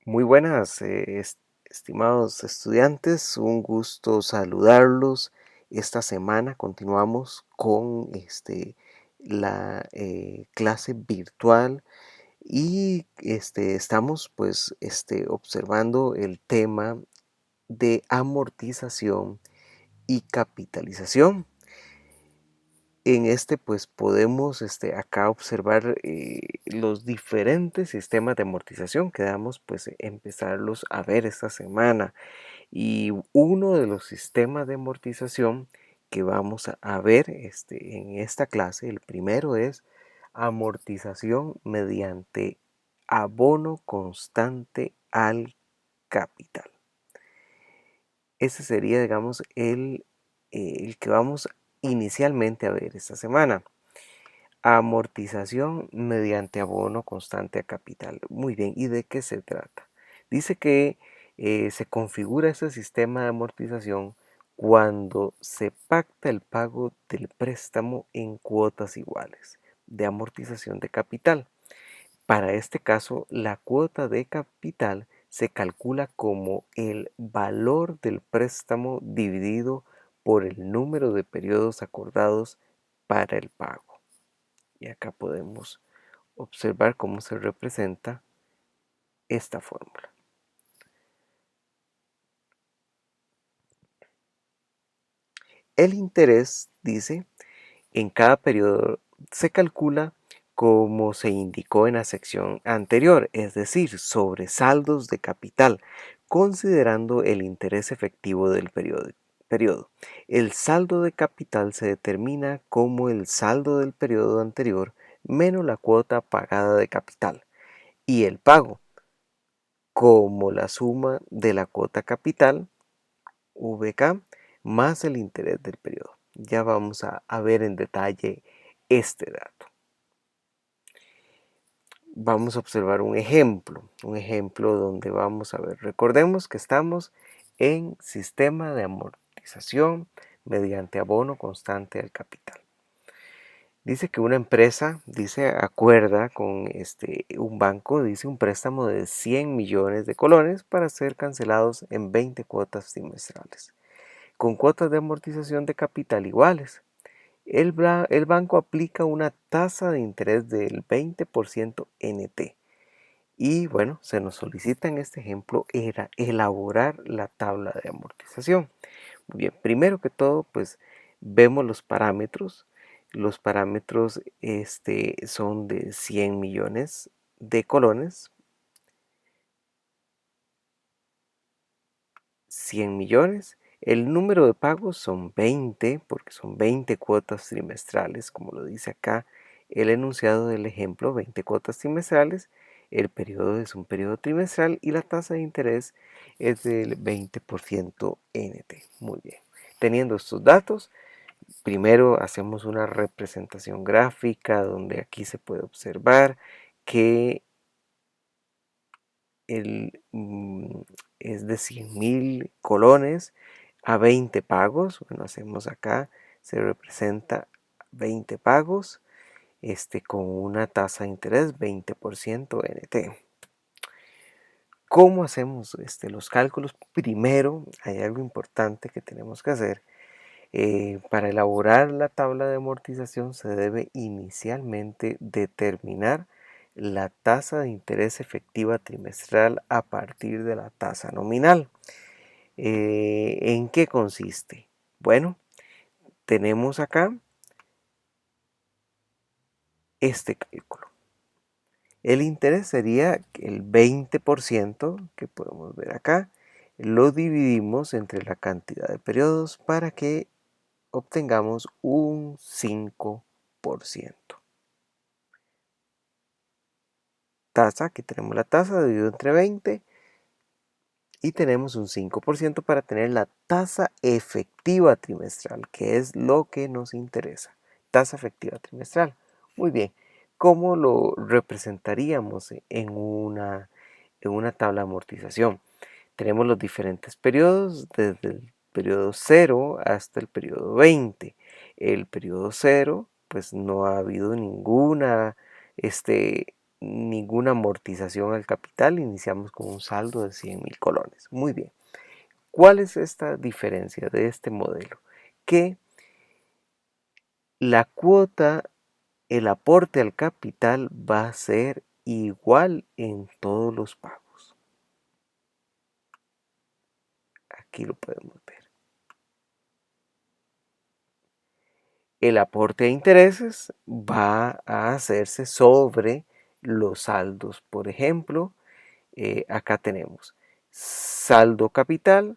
Muy buenas, estimados estudiantes, un gusto saludarlos. Esta semana continuamos con la clase virtual y estamos observando el tema de amortización y capitalización. En pues podemos acá observar los diferentes sistemas de amortización que damos pues empezarlos a ver esta semana. Y uno de los sistemas de amortización que vamos a ver en esta clase, el primero es amortización mediante abono constante al capital. Ese sería, digamos, el que vamos inicialmente a ver esta semana. Amortización mediante abono constante a capital. Muy bien, ¿y de qué se trata? Dice que se configura ese sistema de amortización cuando se pacta el pago del préstamo en cuotas iguales de amortización de capital. Para este caso, la cuota de capital se calcula como el valor del préstamo dividido por el número de periodos acordados para el pago. Y acá podemos observar cómo se representa esta fórmula. El interés, dice, en cada periodo se calcula como se indicó en la sección anterior, es decir, sobre saldos de capital, considerando el interés efectivo del periodo. El saldo de capital se determina como el saldo del periodo anterior menos la cuota pagada de capital y el pago como la suma de la cuota capital, VK, más el interés del periodo. Ya vamos a ver en detalle este dato. Vamos a observar un ejemplo donde vamos a ver. Recordemos que estamos en sistema de amortización mediante abono constante al capital. Dice que una empresa, acuerda con un banco, dice un préstamo de 100 millones de colones para ser cancelados en 20 cuotas trimestrales, con cuotas de amortización de capital iguales. El banco aplica una tasa de interés del 20% NT. Y bueno, se nos solicita en este ejemplo era elaborar la tabla de amortización. Muy bien, primero que todo, pues vemos los parámetros. Los parámetros son de 100 millones de colones. 100 millones. El número de pagos son 20, porque son 20 cuotas trimestrales, como lo dice acá el enunciado del ejemplo, 20 cuotas trimestrales. El periodo es un periodo trimestral y la tasa de interés es del 20% NT. Muy bien. Teniendo estos datos, primero hacemos una representación gráfica donde aquí se puede observar que es de 100.000 colones a 20 pagos. Bueno, hacemos acá, se representa 20 pagos con una tasa de interés 20% NT. ¿Cómo hacemos los cálculos? Primero, hay algo importante que tenemos que hacer. Para elaborar la tabla de amortización se debe inicialmente determinar la tasa de interés efectiva trimestral a partir de la tasa nominal. ¿En qué consiste? Bueno, tenemos acá este cálculo. El interés sería el 20% que podemos ver acá. Lo dividimos entre la cantidad de periodos para que obtengamos un 5%. Tasa, aquí tenemos la tasa dividido entre 20 y tenemos un 5% para tener la tasa efectiva trimestral, que es lo que nos interesa. Tasa efectiva trimestral. Muy bien, ¿cómo lo representaríamos en una tabla de amortización? Tenemos los diferentes periodos, desde el periodo 0 hasta el periodo 20. El periodo 0, pues no ha habido ninguna ninguna amortización al capital, iniciamos con un saldo de 100,000 colones. Muy bien. ¿Cuál es esta diferencia de este modelo? Que la cuota, el aporte al capital va a ser igual en todos los pagos. Aquí lo podemos ver. El aporte a intereses va a hacerse sobre los saldos. Por ejemplo, acá tenemos saldo capital,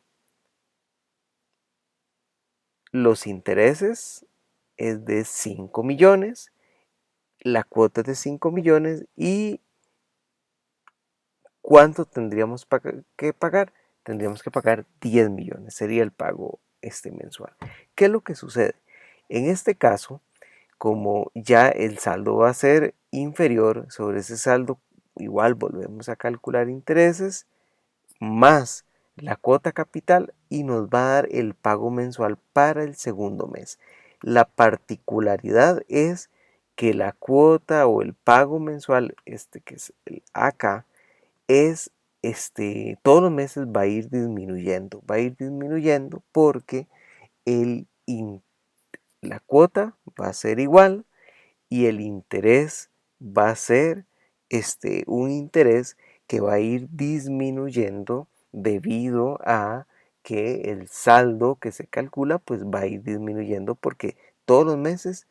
los intereses es de 5 millones, la cuota es de 5 millones y ¿cuánto tendríamos que pagar? Tendríamos que pagar 10 millones, sería el pago mensual. ¿Qué es lo que sucede? En este caso, como ya el saldo va a ser inferior sobre ese saldo, igual volvemos a calcular intereses más la cuota capital y nos va a dar el pago mensual para el segundo mes. La particularidad es que la cuota o el pago mensual, que es el acá, es todos los meses va a ir disminuyendo porque el, la cuota va a ser igual y el interés va a ser un interés que va a ir disminuyendo debido a que el saldo que se calcula pues va a ir disminuyendo porque todos los meses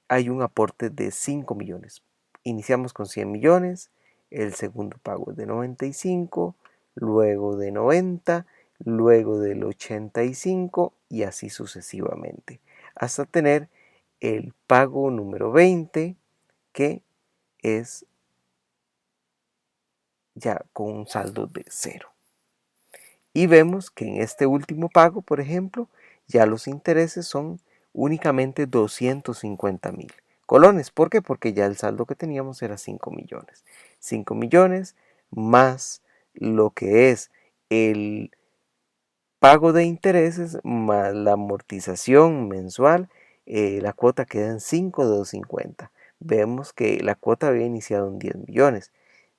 hay un aporte de 5 millones. Iniciamos con 100 millones, el segundo pago es de 95, luego de 90, luego del 85 y así sucesivamente, hasta tener el pago número 20, que es ya con un saldo de 0. Y vemos que en este último pago, por ejemplo, ya los intereses son únicamente 250,000 colones. ¿Por qué? Porque ya el saldo que teníamos era 5 millones. 5 millones más lo que es el pago de intereses más la amortización mensual, la cuota queda en 5,250. Vemos que la cuota había iniciado en 10 millones,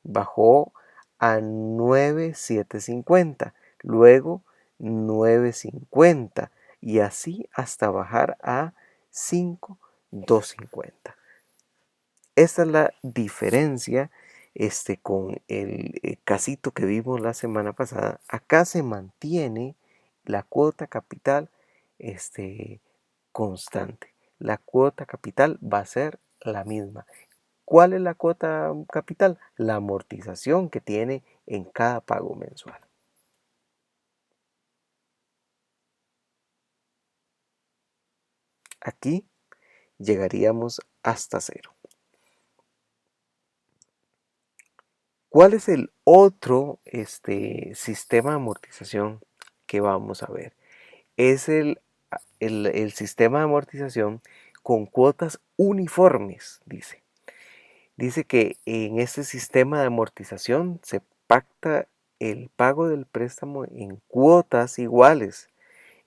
bajó a 9,750, luego 9,50 y así hasta bajar a 5,250. Esta es la diferencia con el casito que vimos la semana pasada. Acá se mantiene la cuota capital constante. La cuota capital va a ser la misma. ¿Cuál es la cuota capital? La amortización que tiene en cada pago mensual. Aquí llegaríamos hasta 0. ¿Cuál es el otro sistema de amortización que vamos a ver? Es el sistema de amortización con cuotas uniformes, dice. Dice que en este sistema de amortización se pacta el pago del préstamo en cuotas iguales.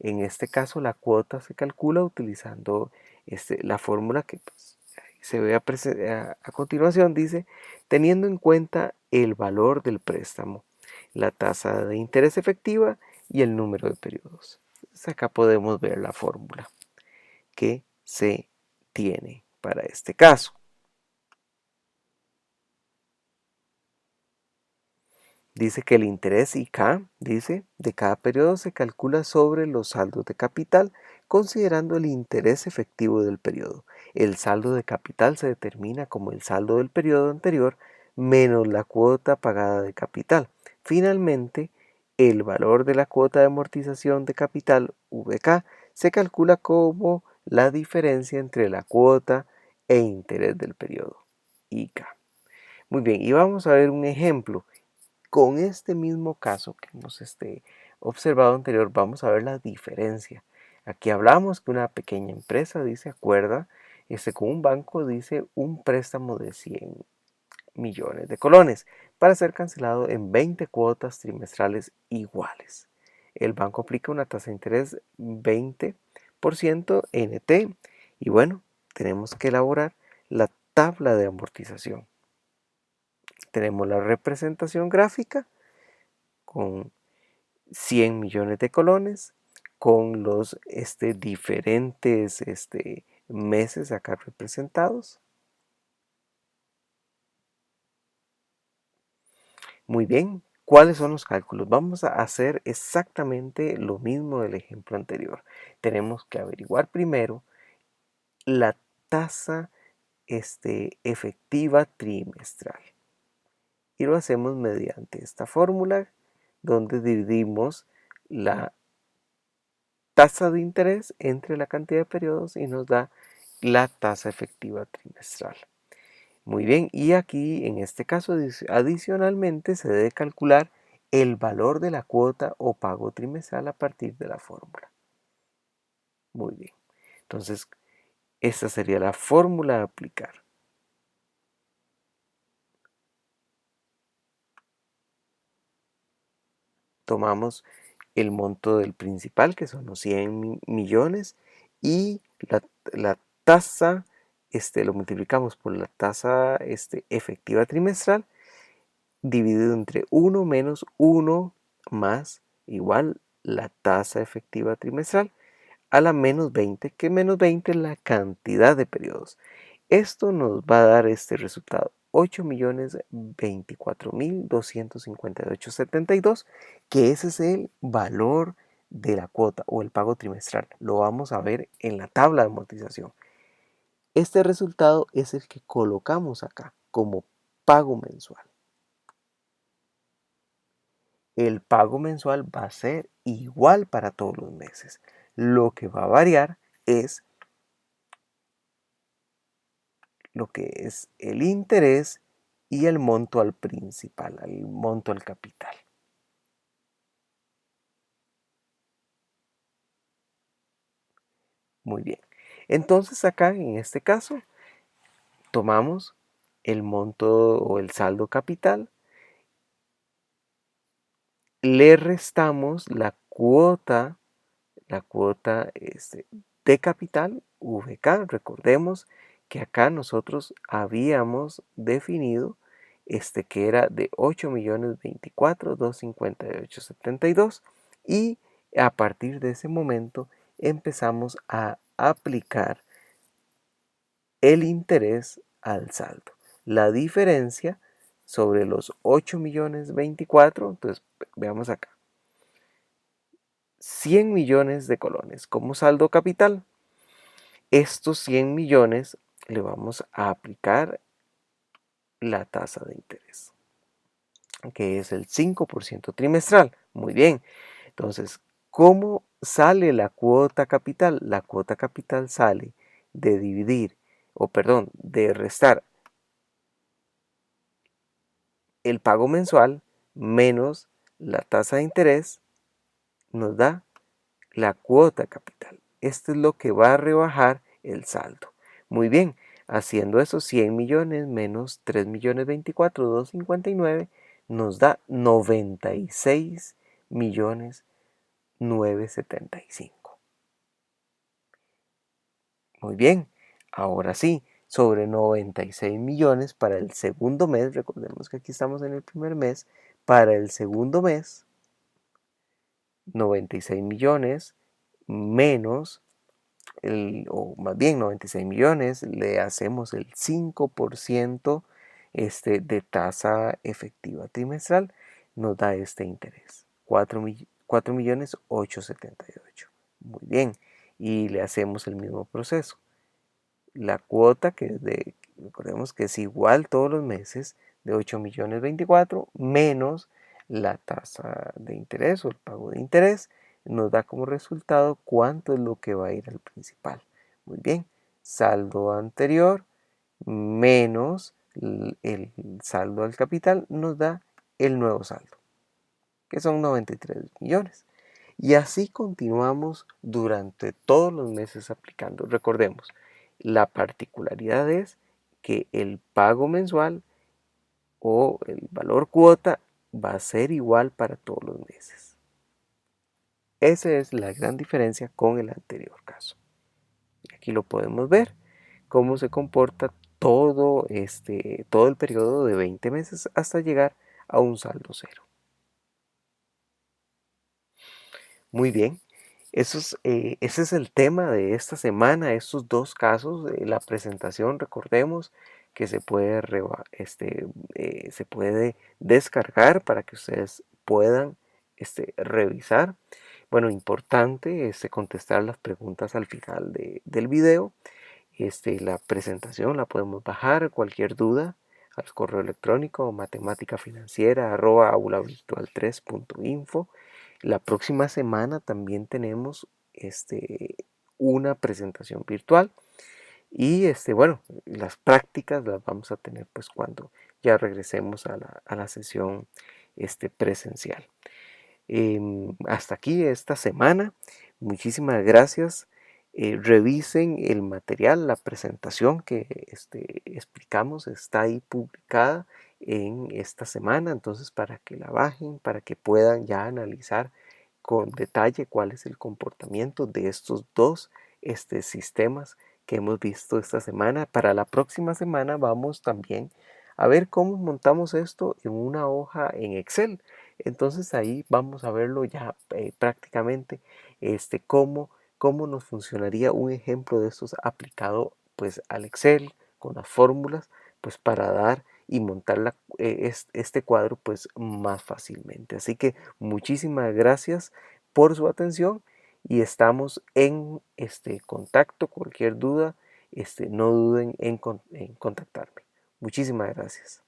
En este caso, la cuota se calcula utilizando la fórmula que pues, se ve a continuación. Dice, teniendo en cuenta el valor del préstamo, la tasa de interés efectiva y el número de periodos. Entonces, acá podemos ver la fórmula que se tiene para este caso. Dice que el interés IK, dice, de cada periodo se calcula sobre los saldos de capital, considerando el interés efectivo del periodo. El saldo de capital se determina como el saldo del periodo anterior menos la cuota pagada de capital. Finalmente, el valor de la cuota de amortización de capital, VK, se calcula como la diferencia entre la cuota e interés del periodo, IK. Muy bien, y vamos a ver un ejemplo. Con este mismo caso que hemos observado anterior, vamos a ver la diferencia. Aquí hablamos que una pequeña empresa, dice, acuerda con un banco, dice, un préstamo de 100 millones de colones para ser cancelado en 20 cuotas trimestrales iguales. El banco aplica una tasa de interés 20% NT y bueno, tenemos que elaborar la tabla de amortización. tenemos la representación gráfica con 100 millones de colones, con los diferentes meses acá representados. Muy bien, ¿cuáles son los cálculos? Vamos a hacer exactamente lo mismo del ejemplo anterior. Tenemos que averiguar primero la tasa efectiva trimestral. Y lo hacemos mediante esta fórmula donde dividimos la tasa de interés entre la cantidad de periodos y nos da la tasa efectiva trimestral. Muy bien, y aquí en este caso adicionalmente se debe calcular el valor de la cuota o pago trimestral a partir de la fórmula. Muy bien, entonces esta sería la fórmula a aplicar. Tomamos el monto del principal, que son los 100 millones, y la tasa, lo multiplicamos por la tasa efectiva trimestral, dividido entre 1 menos 1 más igual la tasa efectiva trimestral a la menos 20, que menos 20 es la cantidad de periodos. Esto nos va a dar este resultado, 8.024.258,72, que ese es el valor de la cuota o el pago trimestral. Lo vamos a ver en la tabla de amortización. Este resultado es el que colocamos acá como pago mensual. El pago mensual va a ser igual para todos los meses. Lo que va a variar es lo que es el interés y el monto al principal, el monto al capital. Muy bien. Entonces acá en este caso tomamos el monto o el saldo capital, le restamos la cuota de capital, VK. Recordemos que acá nosotros habíamos definido que era de 8.024.258,72 y a partir de ese momento empezamos a aplicar el interés al saldo. La diferencia sobre los 8.024.024, entonces veamos acá. 100 millones de colones como saldo capital. Estos 100 millones le vamos a aplicar la tasa de interés, que es el 5% trimestral. Muy bien. Entonces, ¿cómo sale la cuota capital? La cuota capital sale de dividir, de restar el pago mensual menos la tasa de interés, nos da la cuota capital. Esto es lo que va a rebajar el saldo. Muy bien, haciendo eso 100 millones menos 3.024.259 nos da 96.975. Muy bien, ahora sí, sobre 96 millones para el segundo mes, recordemos que aquí estamos en el primer mes, para el segundo mes, 96 millones menos o más bien 96 millones, le hacemos el 5% de tasa efectiva trimestral, nos da este interés, 4.878.000. Muy bien, y le hacemos el mismo proceso. La cuota recordemos que es igual todos los meses, de 8.024.000 menos la tasa de interés o el pago de interés, nos da como resultado cuánto es lo que va a ir al principal. Muy bien, saldo anterior menos el saldo al capital nos da el nuevo saldo, que son 93 millones. Y así continuamos durante todos los meses aplicando. Recordemos, la particularidad es que el pago mensual o el valor cuota va a ser igual para todos los meses. Esa es la gran diferencia con el anterior caso. Aquí lo podemos ver, cómo se comporta todo el periodo de 20 meses hasta llegar a un saldo cero. Muy bien, ese es el tema de esta semana, estos dos casos. La presentación, recordemos que se puede descargar para que ustedes puedan revisar. Bueno, importante contestar las preguntas al final del video. La presentación la podemos bajar, cualquier duda al correo electrónico matemáticafinanciera@aulavirtual3.info. La próxima semana también tenemos una presentación virtual y bueno, las prácticas las vamos a tener pues cuando ya regresemos a la sesión presencial. Hasta aquí esta semana. Muchísimas gracias. Revisen el material, la presentación que explicamos está ahí publicada en esta semana, entonces para que la bajen, para que puedan ya analizar con detalle cuál es el comportamiento de estos dos sistemas que hemos visto esta semana. Para la próxima semana vamos también a ver cómo montamos esto en una hoja en Excel. Entonces ahí vamos a verlo ya prácticamente cómo nos funcionaría un ejemplo de estos aplicado pues al Excel con las fórmulas pues para dar y montar este cuadro pues más fácilmente. Así que muchísimas gracias por su atención y estamos en contacto. Cualquier duda, no duden en contactarme. Muchísimas gracias.